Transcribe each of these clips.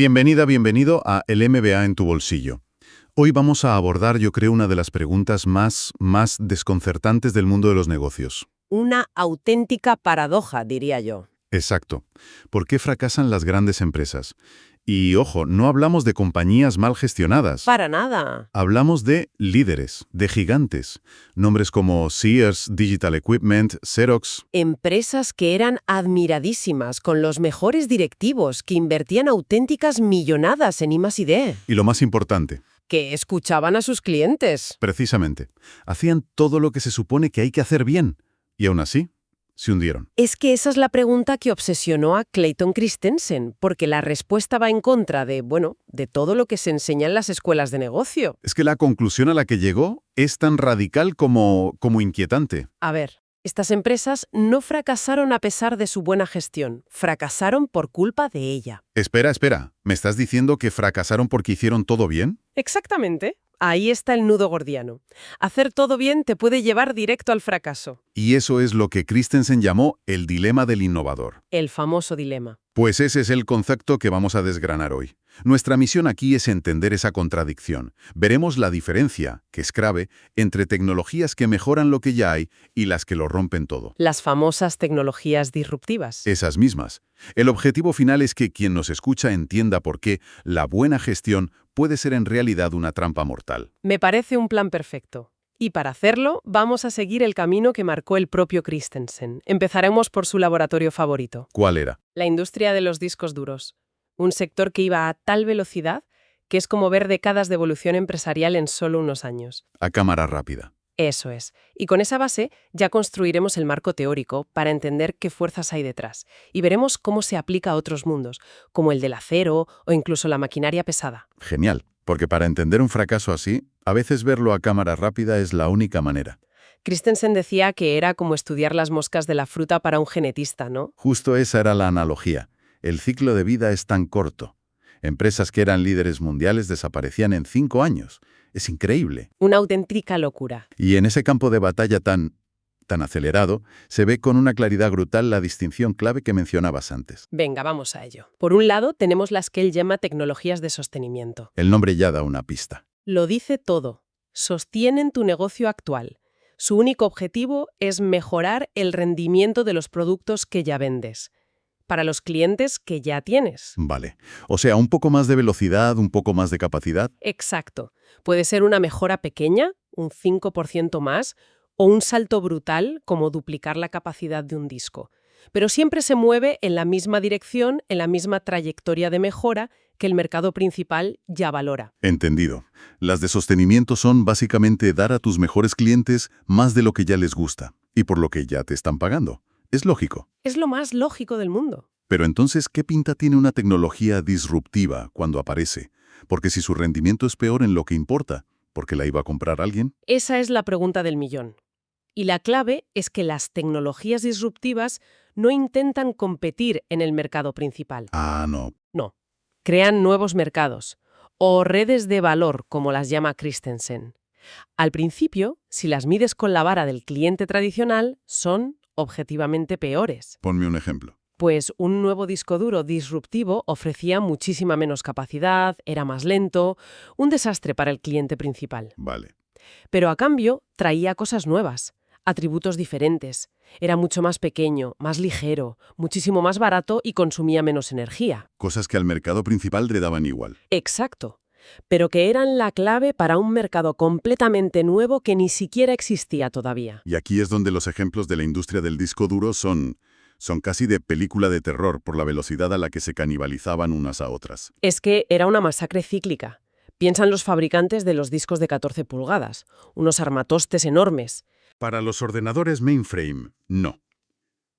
Bienvenida, bienvenido a El MBA en tu bolsillo. Hoy vamos a abordar, yo creo, una de las preguntas más desconcertantes del mundo de los negocios. Una auténtica paradoja, diría yo. Exacto. ¿Por qué fracasan las grandes empresas? Y, ojo, no hablamos de compañías mal gestionadas. Para nada. Hablamos de líderes, de gigantes. Nombres como Sears, Digital Equipment, Xerox. Empresas que eran admiradísimas, con los mejores directivos, que invertían auténticas millonadas en I+D, Y lo más importante, que escuchaban a sus clientes. precisamente, hacían todo lo que se supone que hay que hacer bien. Y aún así, se hundieron. Es que esa es la pregunta que obsesionó a Clayton Christensen, porque la respuesta va en contra de todo lo que se enseña en las escuelas de negocio. Es que la conclusión a la que llegó es tan radical como inquietante. A ver, estas empresas no fracasaron a pesar de su buena gestión, fracasaron por culpa de ella. Espera, ¿me estás diciendo que fracasaron porque hicieron todo bien? Exactamente. Ahí está el nudo gordiano. Hacer todo bien te puede llevar directo al fracaso. Y eso es lo que Christensen llamó el dilema del innovador. El famoso dilema. Pues ese es el concepto que vamos a desgranar hoy. Nuestra misión aquí es entender esa contradicción. Veremos la diferencia, que es clave, entre tecnologías que mejoran lo que ya hay y las que lo rompen todo. Las famosas tecnologías disruptivas. Esas mismas. El objetivo final es que quien nos escucha entienda por qué la buena gestión puede ser en realidad una trampa mortal. Me parece un plan perfecto. Y para hacerlo, vamos a seguir el camino que marcó el propio Christensen. Empezaremos por su laboratorio favorito. ¿Cuál era? La industria de los discos duros. Un sector que iba a tal velocidad que es como ver décadas de evolución empresarial en solo unos años. A cámara rápida. Eso es. Y con esa base ya construiremos el marco teórico para entender qué fuerzas hay detrás. Y veremos cómo se aplica a otros mundos, como el del acero o incluso la maquinaria pesada. Genial, porque para entender un fracaso así, a veces verlo a cámara rápida es la única manera. Christensen decía que era como estudiar las moscas de la fruta para un genetista, ¿no? Justo esa era la analogía. El ciclo de vida es tan corto. Empresas que eran líderes mundiales desaparecían en 5 años. Es increíble. Una auténtica locura. Y en ese campo de batalla tan acelerado, se ve con una claridad brutal la distinción clave que mencionabas antes. Venga, vamos a ello. Por un lado, tenemos las que él llama tecnologías de sostenimiento. El nombre ya da una pista. Lo dice todo. Sostienen tu negocio actual. Su único objetivo es mejorar el rendimiento de los productos que ya vendes, para los clientes que ya tienes. Vale. O sea, un poco más de velocidad, un poco más de capacidad. Exacto. Puede ser una mejora pequeña, un 5% más, o un salto brutal, como duplicar la capacidad de un disco. Pero siempre se mueve en la misma dirección, en la misma trayectoria de mejora que el mercado principal ya valora. Entendido. Las de sostenimiento son básicamente dar a tus mejores clientes más de lo que ya les gusta y por lo que ya te están pagando. Es lógico. Es lo más lógico del mundo. Pero entonces, ¿qué pinta tiene una tecnología disruptiva cuando aparece? Porque si su rendimiento es peor en lo que importa, ¿por qué la iba a comprar alguien? Esa es la pregunta del millón. Y la clave es que las tecnologías disruptivas no intentan competir en el mercado principal. Ah, no. No. Crean nuevos mercados, o redes de valor, como las llama Christensen. Al principio, si las mides con la vara del cliente tradicional, son objetivamente peores. Ponme un ejemplo. Pues un nuevo disco duro disruptivo ofrecía muchísima menos capacidad, era más lento, un desastre para el cliente principal. Vale. Pero a cambio traía cosas nuevas, atributos diferentes. Era mucho más pequeño, más ligero, muchísimo más barato y consumía menos energía. Cosas que al mercado principal le daban igual. Exacto. Pero que eran la clave para un mercado completamente nuevo que ni siquiera existía todavía. Y aquí es donde los ejemplos de la industria del disco duro son casi de película de terror por la velocidad a la que se canibalizaban unas a otras. Es que era una masacre cíclica. Piensan los fabricantes de los discos de 14 pulgadas, unos armatostes enormes. Para los ordenadores mainframe, no.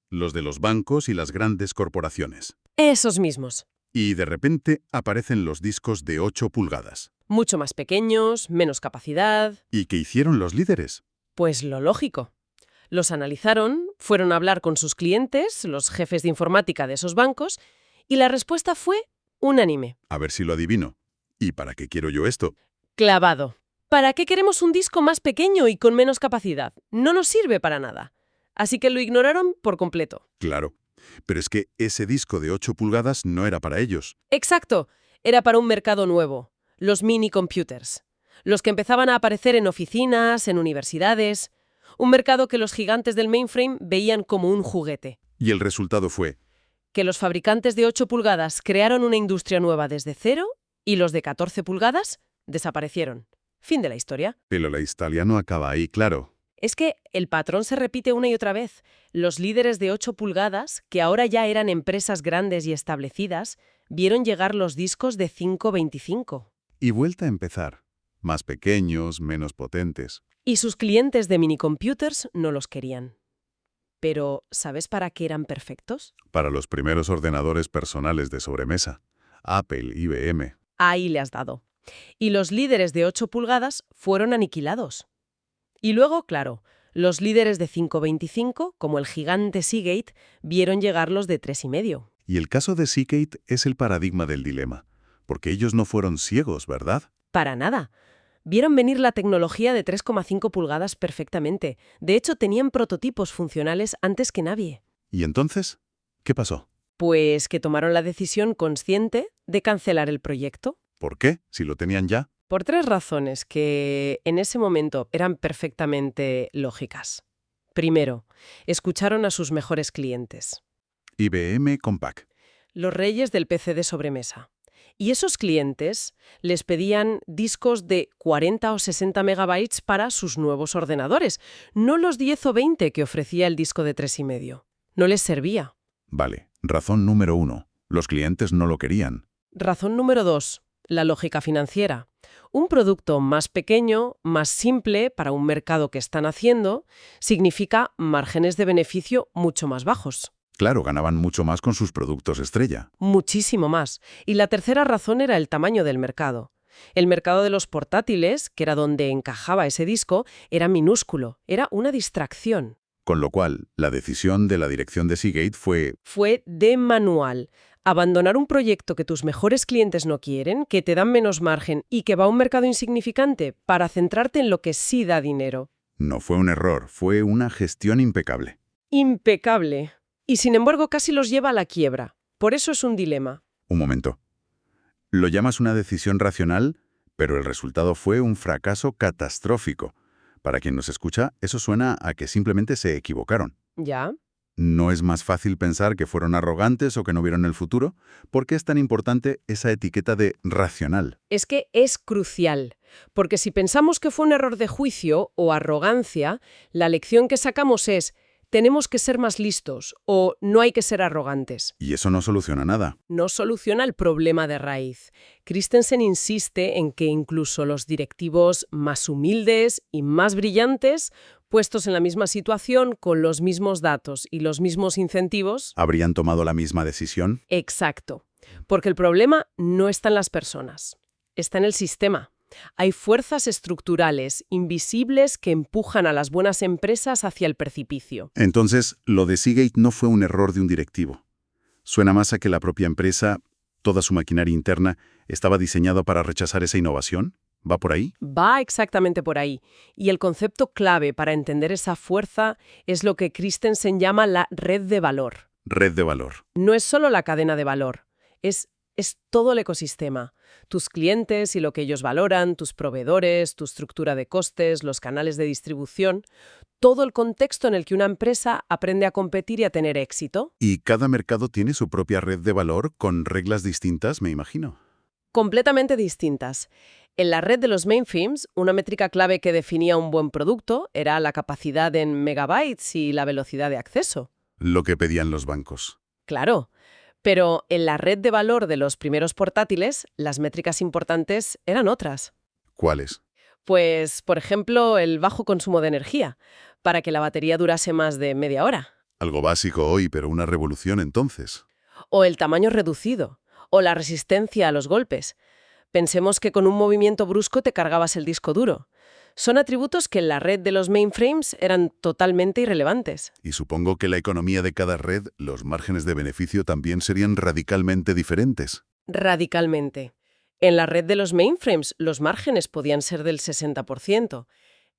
Los de los bancos y las grandes corporaciones. Esos mismos. Y de repente aparecen los discos de 8 pulgadas. Mucho más pequeños, menos capacidad. ¿Y qué hicieron los líderes? Pues lo lógico. Los analizaron, fueron a hablar con sus clientes, los jefes de informática de esos bancos, y la respuesta fue unánime. A ver si lo adivino. ¿Y para qué quiero yo esto? Clavado. ¿Para qué queremos un disco más pequeño y con menos capacidad? No nos sirve para nada. Así que lo ignoraron por completo. Claro. Pero es que ese disco de 8 pulgadas no era para ellos. Exacto. Era para un mercado nuevo, los mini computers, los que empezaban a aparecer en oficinas, en universidades, un mercado que los gigantes del mainframe veían como un juguete. Y el resultado fue, Que los fabricantes de 8 pulgadas crearon una industria nueva desde cero y los de 14 pulgadas desaparecieron. Fin de la historia. pero la historia no acaba ahí, claro. Es que el patrón se repite una y otra vez. Los líderes de 8 pulgadas, que ahora ya eran empresas grandes y establecidas, vieron llegar los discos de 5,25. Y vuelta a empezar. Más pequeños, menos potentes. Y sus clientes de minicomputers no los querían. Pero, ¿sabes para qué eran perfectos? Para los primeros ordenadores personales de sobremesa. Apple, IBM. Ahí le has dado. Y los líderes de 8 pulgadas fueron aniquilados. Y luego, claro, los líderes de 5,25, como el gigante Seagate, vieron llegar los de 3,5. Y el caso de Seagate es el paradigma del dilema. Porque ellos no fueron ciegos, ¿verdad? Para nada. Vieron venir la tecnología de 3,5 pulgadas perfectamente. De hecho, tenían prototipos funcionales antes que nadie. ¿Y entonces? ¿Qué pasó? Pues que tomaron la decisión consciente de cancelar el proyecto. ¿Por qué? Si lo tenían ya. Por 3 razones que en ese momento eran perfectamente lógicas. Primero, escucharon a sus mejores clientes, IBM Compaq. los reyes del PC de sobremesa. Y esos clientes les pedían discos de 40 o 60 megabytes para sus nuevos ordenadores, no los 10 o 20 que ofrecía el disco de 3,5. No les servía. Vale. Razón número 1. Los clientes no lo querían. Razón número 2. La lógica financiera. Un producto más pequeño, más simple para un mercado que están haciendo, significa márgenes de beneficio mucho más bajos. Claro, ganaban mucho más con sus productos estrella. Muchísimo más. Y la tercera razón era el tamaño del mercado. El mercado de los portátiles, que era donde encajaba ese disco, era minúsculo, era una distracción. Con lo cual, la decisión de la dirección de Seagate fue, Fue de manual. Abandonar un proyecto que tus mejores clientes no quieren, que te dan menos margen y que va a un mercado insignificante, para centrarte en lo que sí da dinero. no fue un error, fue una gestión impecable. Impecable. Y sin embargo casi los lleva a la quiebra. Por eso es un dilema. Un momento. Lo llamas una decisión racional, pero el resultado fue un fracaso catastrófico. Para quien nos escucha, eso suena a que simplemente se equivocaron. ¿Ya? ¿No es más fácil pensar que fueron arrogantes o que no vieron el futuro? ¿Por qué es tan importante esa etiqueta de racional? Es que es crucial, porque si pensamos que fue un error de juicio o arrogancia, la lección que sacamos es: tenemos que ser más listos o no hay que ser arrogantes. Y eso no soluciona nada. No soluciona el problema de raíz. Christensen insiste en que incluso los directivos más humildes y más brillantes, puestos en la misma situación, con los mismos datos y los mismos incentivos. ¿Habrían tomado la misma decisión? Exacto. Porque el problema no está en las personas, está en el sistema. Hay fuerzas estructurales, invisibles, que empujan a las buenas empresas hacia el precipicio. Entonces, lo de Seagate no fue un error de un directivo. Suena más a que la propia empresa, toda su maquinaria interna, estaba diseñado para rechazar esa innovación. ¿Va por ahí? Va exactamente por ahí. Y el concepto clave para entender esa fuerza es lo que Christensen llama la red de valor. Red de valor. No es solo la cadena de valor, es todo el ecosistema. Tus clientes y lo que ellos valoran, tus proveedores, tu estructura de costes, los canales de distribución, todo el contexto en el que una empresa aprende a competir y a tener éxito. Y cada mercado tiene su propia red de valor con reglas distintas, me imagino. Completamente distintas. En la red de los mainframes, una métrica clave que definía un buen producto era la capacidad en megabytes y la velocidad de acceso. Lo que pedían los bancos. Claro. Pero en la red de valor de los primeros portátiles, las métricas importantes eran otras. ¿Cuáles? Pues, por ejemplo, el bajo consumo de energía, para que la batería durase más de media hora. Algo básico hoy, pero una revolución entonces. O el tamaño reducido, o la resistencia a los golpes. Pensemos que con un movimiento brusco te cargabas el disco duro. Son atributos que en la red de los mainframes eran totalmente irrelevantes. Y supongo que la economía de cada red, los márgenes de beneficio también serían radicalmente diferentes. Radicalmente. En la red de los mainframes, los márgenes podían ser del 60%.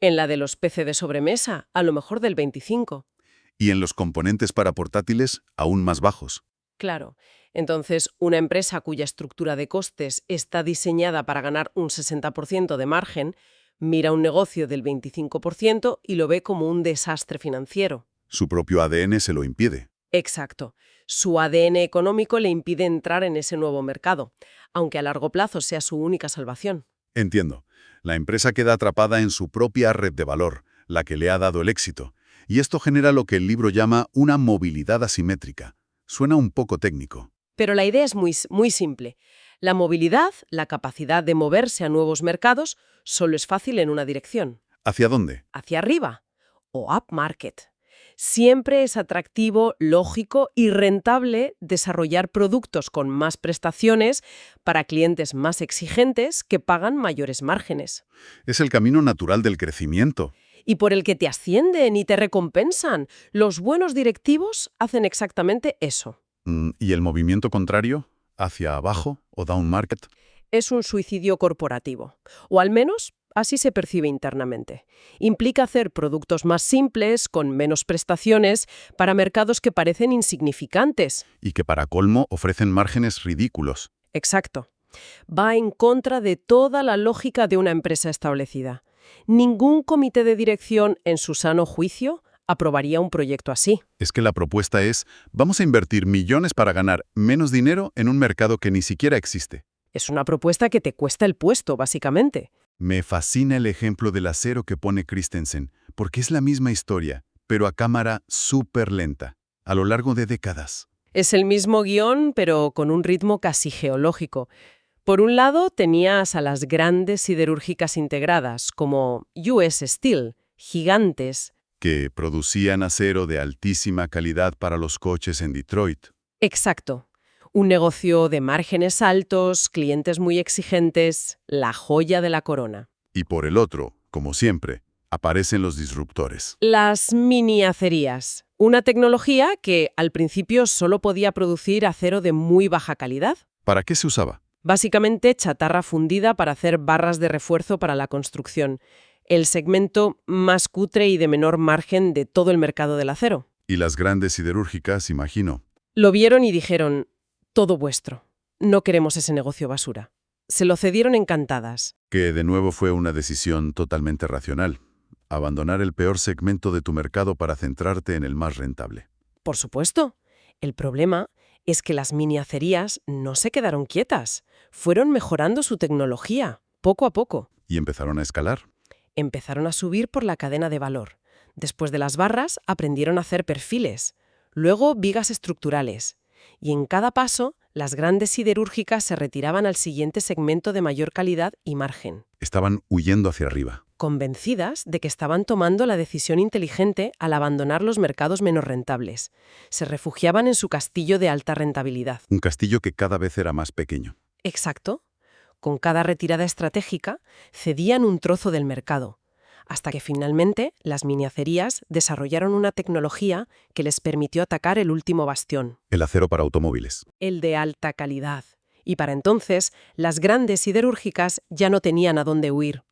En la de los PC de sobremesa, a lo mejor del 25%. Y en los componentes para portátiles, aún más bajos. Claro. Entonces, una empresa cuya estructura de costes está diseñada para ganar un 60% de margen, mira un negocio del 25% y lo ve como un desastre financiero. Su propio ADN se lo impide. Exacto. Su ADN económico le impide entrar en ese nuevo mercado, aunque a largo plazo sea su única salvación. Entiendo. La empresa queda atrapada en su propia red de valor, la que le ha dado el éxito. Y esto genera lo que el libro llama una movilidad asimétrica. Suena un poco técnico. Pero la idea es muy simple. La movilidad, la capacidad de moverse a nuevos mercados, solo es fácil en una dirección. ¿Hacia dónde? Hacia arriba o upmarket. Siempre es atractivo, lógico y rentable desarrollar productos con más prestaciones para clientes más exigentes que pagan mayores márgenes. Es el camino natural del crecimiento. Y por el que te ascienden y te recompensan. Los buenos directivos hacen exactamente eso. ¿Y el movimiento contrario? ¿Hacia abajo o down market? Es un suicidio corporativo, o al menos así se percibe internamente. Implica hacer productos más simples, con menos prestaciones, para mercados que parecen insignificantes. Y que para colmo ofrecen márgenes ridículos. Exacto. Va en contra de toda la lógica de una empresa establecida. Ningún comité de dirección, en su sano juicio, aprobaría un proyecto así. Es que la propuesta es, vamos a invertir millones para ganar menos dinero en un mercado que ni siquiera existe. Es una propuesta que te cuesta el puesto, básicamente. Me fascina el ejemplo del acero que pone Christensen, porque es la misma historia, pero a cámara súper lenta, a lo largo de décadas. Es el mismo guión, pero con un ritmo casi geológico. Por un lado, tenías a las grandes siderúrgicas integradas, como US Steel, gigantes. Que producían acero de altísima calidad para los coches en Detroit. Exacto. Un negocio de márgenes altos, clientes muy exigentes, la joya de la corona. Y por el otro, como siempre, aparecen los disruptores. Las miniacerías, una tecnología que al principio solo podía producir acero de muy baja calidad. ¿Para qué se usaba? Básicamente chatarra fundida para hacer barras de refuerzo para la construcción, el segmento más cutre y de menor margen de todo el mercado del acero. Y las grandes siderúrgicas, imagino. Lo vieron y dijeron, todo vuestro, no queremos ese negocio basura. Se lo cedieron encantadas. Que de nuevo fue una decisión totalmente racional. Abandonar el peor segmento de tu mercado para centrarte en el más rentable. Por supuesto. El problema es que las miniacerías no se quedaron quietas. Fueron mejorando su tecnología, poco a poco. Y empezaron a escalar. Empezaron a subir por la cadena de valor. Después de las barras, aprendieron a hacer perfiles. Luego, vigas estructurales. Y en cada paso, las grandes siderúrgicas se retiraban al siguiente segmento de mayor calidad y margen. Estaban huyendo hacia arriba. Convencidas de que estaban tomando la decisión inteligente al abandonar los mercados menos rentables. Se refugiaban en su castillo de alta rentabilidad. Un castillo que cada vez era más pequeño. Exacto. Con cada retirada estratégica, cedían un trozo del mercado, hasta que finalmente las miniacerías desarrollaron una tecnología que les permitió atacar el último bastión. El acero para automóviles. El de alta calidad. Y para entonces, las grandes siderúrgicas ya no tenían a dónde huir.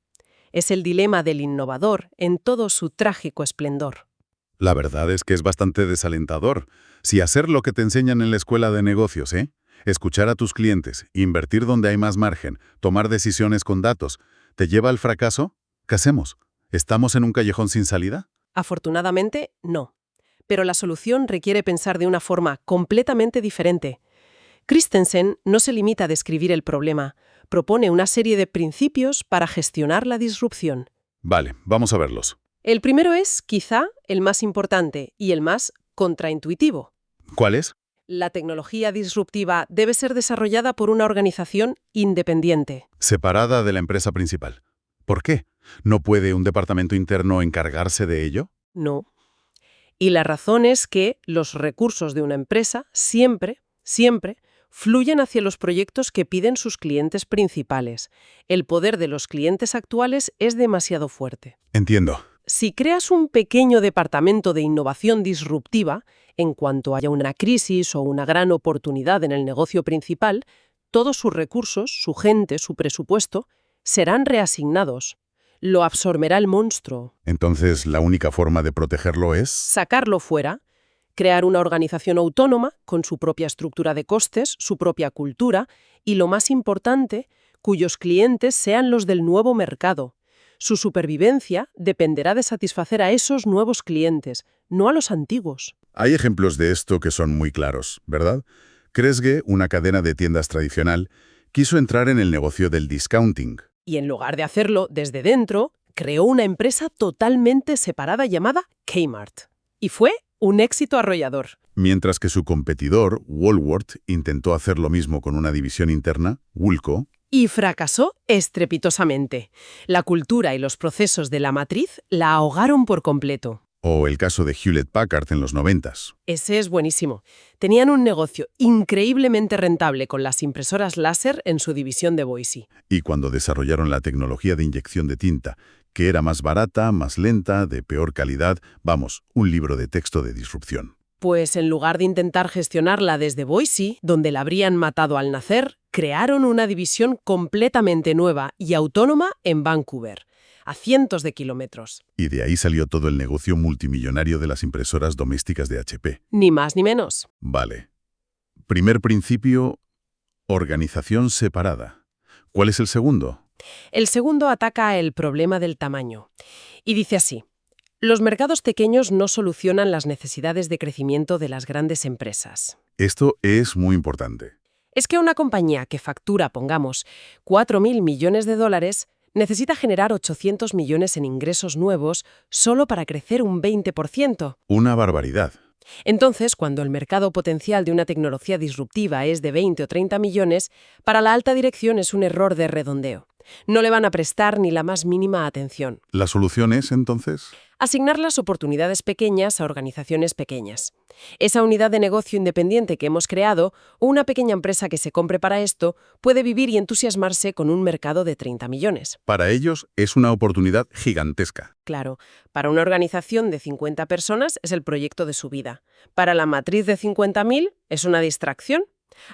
Es el dilema del innovador en todo su trágico esplendor. La verdad es que es bastante desalentador. Si hacer lo que te enseñan en la escuela de negocios, escuchar a tus clientes, invertir donde hay más margen, tomar decisiones con datos, ¿te lleva al fracaso? ¿Qué hacemos? ¿Estamos en un callejón sin salida? Afortunadamente, no. Pero la solución requiere pensar de una forma completamente diferente. Christensen no se limita a describir el problema, propone una serie de principios para gestionar la disrupción. Vale, vamos a verlos. El primero es, quizá, el más importante y el más contraintuitivo. ¿Cuál es? La tecnología disruptiva debe ser desarrollada por una organización independiente. Separada de la empresa principal. ¿Por qué? ¿No puede un departamento interno encargarse de ello? No. Y la razón es que los recursos de una empresa siempre fluyen hacia los proyectos que piden sus clientes principales. El poder de los clientes actuales es demasiado fuerte. Entiendo. Si creas un pequeño departamento de innovación disruptiva, en cuanto haya una crisis o una gran oportunidad en el negocio principal, todos sus recursos, su gente, su presupuesto, serán reasignados. Lo absorberá el monstruo. Entonces, ¿la única forma de protegerlo es? Sacarlo fuera. crear una organización autónoma con su propia estructura de costes, su propia cultura y, lo más importante, cuyos clientes sean los del nuevo mercado. Su supervivencia dependerá de satisfacer a esos nuevos clientes, no a los antiguos. Hay ejemplos de esto que son muy claros, ¿verdad? Kresge, una cadena de tiendas tradicional, quiso entrar en el negocio del discounting. Y en lugar de hacerlo desde dentro, creó una empresa totalmente separada llamada Kmart. Y fue un éxito arrollador. Mientras que su competidor, Woolworth, intentó hacer lo mismo con una división interna, Woolco, Y fracasó estrepitosamente. La cultura y los procesos de la matriz la ahogaron por completo. o el caso de Hewlett-Packard en los 90s. Ese es buenísimo. Tenían un negocio increíblemente rentable con las impresoras láser en su división de Boise. Y cuando desarrollaron la tecnología de inyección de tinta, que era más barata, más lenta, de peor calidad, vamos, un libro de texto de disrupción. Pues en lugar de intentar gestionarla desde Boise, donde la habrían matado al nacer, crearon una división completamente nueva y autónoma en Vancouver, a cientos de kilómetros. Y de ahí salió todo el negocio multimillonario de las impresoras domésticas de HP. Ni más ni menos. Vale. Primer principio, organización separada. ¿Cuál es el segundo? El segundo ataca el problema del tamaño. Y dice así: los mercados pequeños no solucionan las necesidades de crecimiento de las grandes empresas. Esto es muy importante. Es que una compañía que factura, pongamos, 4.000 millones de dólares, necesita generar 800 millones en ingresos nuevos solo para crecer un 20%. Una barbaridad. Entonces, cuando el mercado potencial de una tecnología disruptiva es de 20 o 30 millones, para la alta dirección es un error de redondeo. No le van a prestar ni la más mínima atención. ¿La solución es, entonces? Asignar las oportunidades pequeñas a organizaciones pequeñas. Esa unidad de negocio independiente que hemos creado, o una pequeña empresa que se compre para esto, puede vivir y entusiasmarse con un mercado de 30 millones. Para ellos es una oportunidad gigantesca. Claro, para una organización de 50 personas es el proyecto de su vida. Para la matriz de 50.000 es una distracción.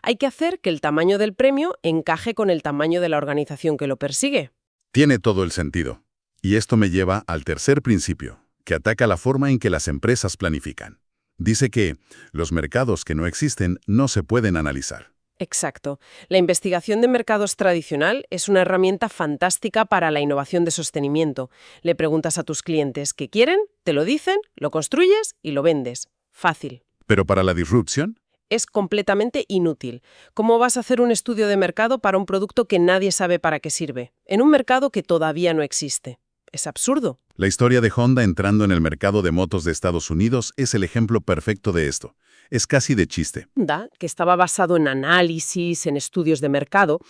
Hay que hacer que el tamaño del premio encaje con el tamaño de la organización que lo persigue. Tiene todo el sentido. Y esto me lleva al tercer principio, que ataca la forma en que las empresas planifican. Dice que los mercados que no existen no se pueden analizar. Exacto. La investigación de mercados tradicional es una herramienta fantástica para la innovación de sostenimiento. Le preguntas a tus clientes qué quieren, te lo dicen, lo construyes y lo vendes. Fácil. Pero para la disrupción, Es completamente inútil. ¿Cómo vas a hacer un estudio de mercado para un producto que nadie sabe para qué sirve? En un mercado que todavía no existe. Es absurdo. la historia de Honda entrando en el mercado de motos de Estados Unidos es el ejemplo perfecto de esto. Es casi de chiste. Honda, que estaba basado en análisis, en estudios de mercado,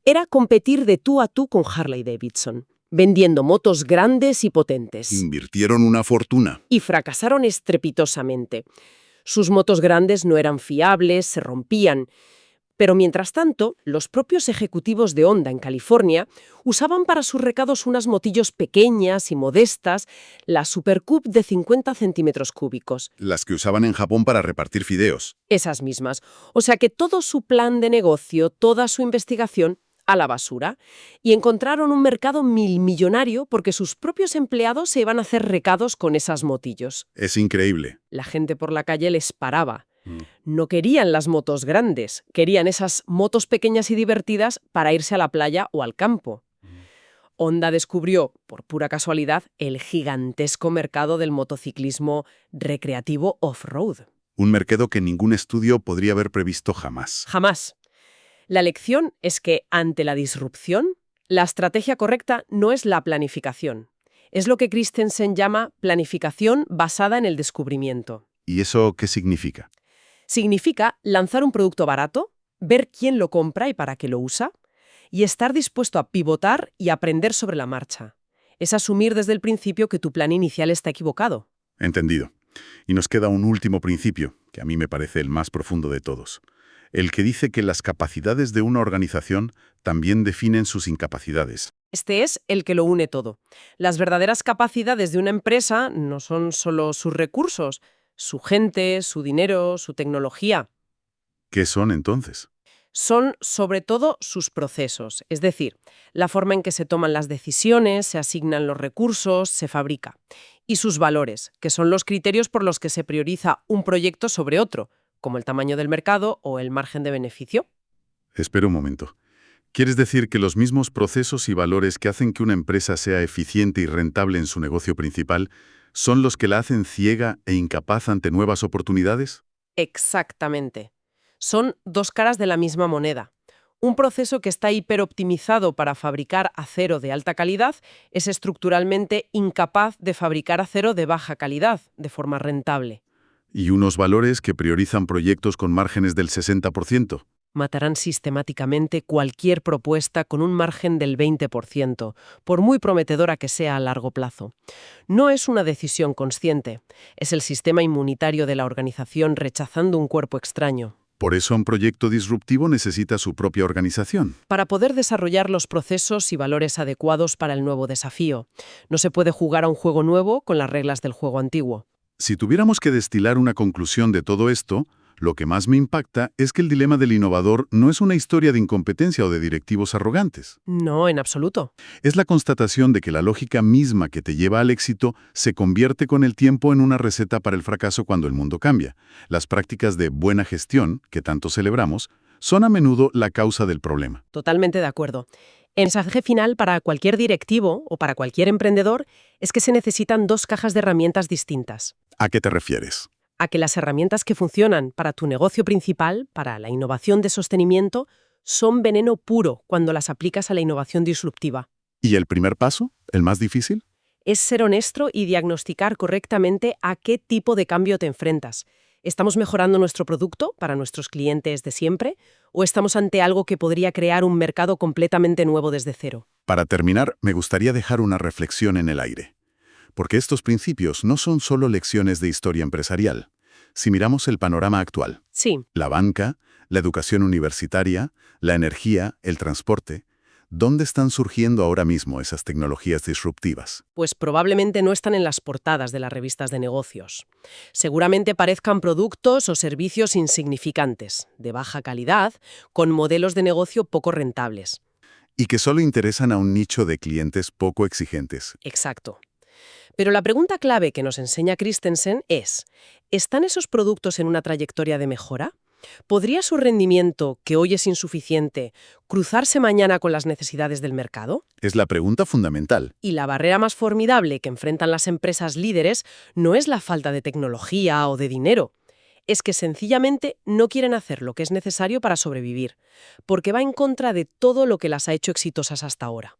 era competir de tú a tú con Harley Davidson, vendiendo motos grandes y potentes. Invirtieron una fortuna. Y fracasaron estrepitosamente. Sus motos grandes no eran fiables, se rompían. Pero mientras tanto, los propios ejecutivos de Honda en California usaban para sus recados unas motillos pequeñas y modestas, la Super Cube de 50 centímetros cúbicos. Las que usaban en Japón para repartir fideos. Esas mismas. O sea que todo su plan de negocio, toda su investigación, a la basura. Y encontraron un mercado milmillonario porque sus propios empleados se iban a hacer recados con esas motillos. Es increíble. La gente por la calle les paraba. No querían las motos grandes, querían esas motos pequeñas y divertidas para irse a la playa o al campo. Honda descubrió, por pura casualidad, el gigantesco mercado del motociclismo recreativo off-road. Un mercado que ningún estudio podría haber previsto jamás. Jamás. La lección es que, ante la disrupción, la estrategia correcta no es la planificación. Es lo que Christensen llama planificación basada en el descubrimiento. ¿Y eso qué significa? Significa lanzar un producto barato, ver quién lo compra y para qué lo usa, y estar dispuesto a pivotar y aprender sobre la marcha. Es asumir desde el principio que tu plan inicial está equivocado. Entendido. Y nos queda un último principio, que a mí me parece el más profundo de todos. El que dice que las capacidades de una organización también definen sus incapacidades. Este es el que lo une todo. Las verdaderas capacidades de una empresa no son solo sus recursos, su gente, su dinero, su tecnología. ¿Qué son entonces? son sobre todo sus procesos, es decir, la forma en que se toman las decisiones, se asignan los recursos, se fabrica. Y sus valores, que son los criterios por los que se prioriza un proyecto sobre otro, como el tamaño del mercado o el margen de beneficio. Espera un momento. ¿Quieres decir que los mismos procesos y valores que hacen que una empresa sea eficiente y rentable en su negocio principal son los que la hacen ciega e incapaz ante nuevas oportunidades? Exactamente. Son dos caras de la misma moneda. Un proceso que está hiperoptimizado para fabricar acero de alta calidad es estructuralmente incapaz de fabricar acero de baja calidad, de forma rentable. Y unos valores que priorizan proyectos con márgenes del 60%. Matarán sistemáticamente cualquier propuesta con un margen del 20%, por muy prometedora que sea a largo plazo. No es una decisión consciente, es el sistema inmunitario de la organización rechazando un cuerpo extraño. Por eso un proyecto disruptivo necesita su propia organización. Para poder desarrollar los procesos y valores adecuados para el nuevo desafío. No se puede jugar a un juego nuevo con las reglas del juego antiguo. Si tuviéramos que destilar una conclusión de todo esto, lo que más me impacta es que el dilema del innovador no es una historia de incompetencia o de directivos arrogantes. No, en absoluto. Es la constatación de que la lógica misma que te lleva al éxito se convierte con el tiempo en una receta para el fracaso cuando el mundo cambia. Las prácticas de buena gestión, que tanto celebramos, son a menudo la causa del problema. Totalmente de acuerdo. El mensaje final para cualquier directivo o para cualquier emprendedor es que se necesitan dos cajas de herramientas distintas. ¿A qué te refieres? A que las herramientas que funcionan para tu negocio principal, para la innovación de sostenimiento, son veneno puro cuando las aplicas a la innovación disruptiva. ¿Y el primer paso? ¿El más difícil? Es ser honesto y diagnosticar correctamente a qué tipo de cambio te enfrentas. ¿Estamos mejorando nuestro producto para nuestros clientes de siempre? ¿O estamos ante algo que podría crear un mercado completamente nuevo desde cero? Para terminar, me gustaría dejar una reflexión en el aire. Porque estos principios no son solo lecciones de historia empresarial. Si miramos el panorama actual, Sí, la banca, la educación universitaria, la energía, el transporte, ¿dónde están surgiendo ahora mismo esas tecnologías disruptivas? pues probablemente no están en las portadas de las revistas de negocios. Seguramente parezcan productos o servicios insignificantes, de baja calidad, con modelos de negocio poco rentables. Y que solo interesan a un nicho de clientes poco exigentes. Exacto. Pero la pregunta clave que nos enseña Christensen es, ¿están esos productos en una trayectoria de mejora? ¿Podría su rendimiento, que hoy es insuficiente, cruzarse mañana con las necesidades del mercado? Es la pregunta fundamental. Y la barrera más formidable que enfrentan las empresas líderes no es la falta de tecnología o de dinero. Es que sencillamente no quieren hacer lo que es necesario para sobrevivir, porque va en contra de todo lo que las ha hecho exitosas hasta ahora.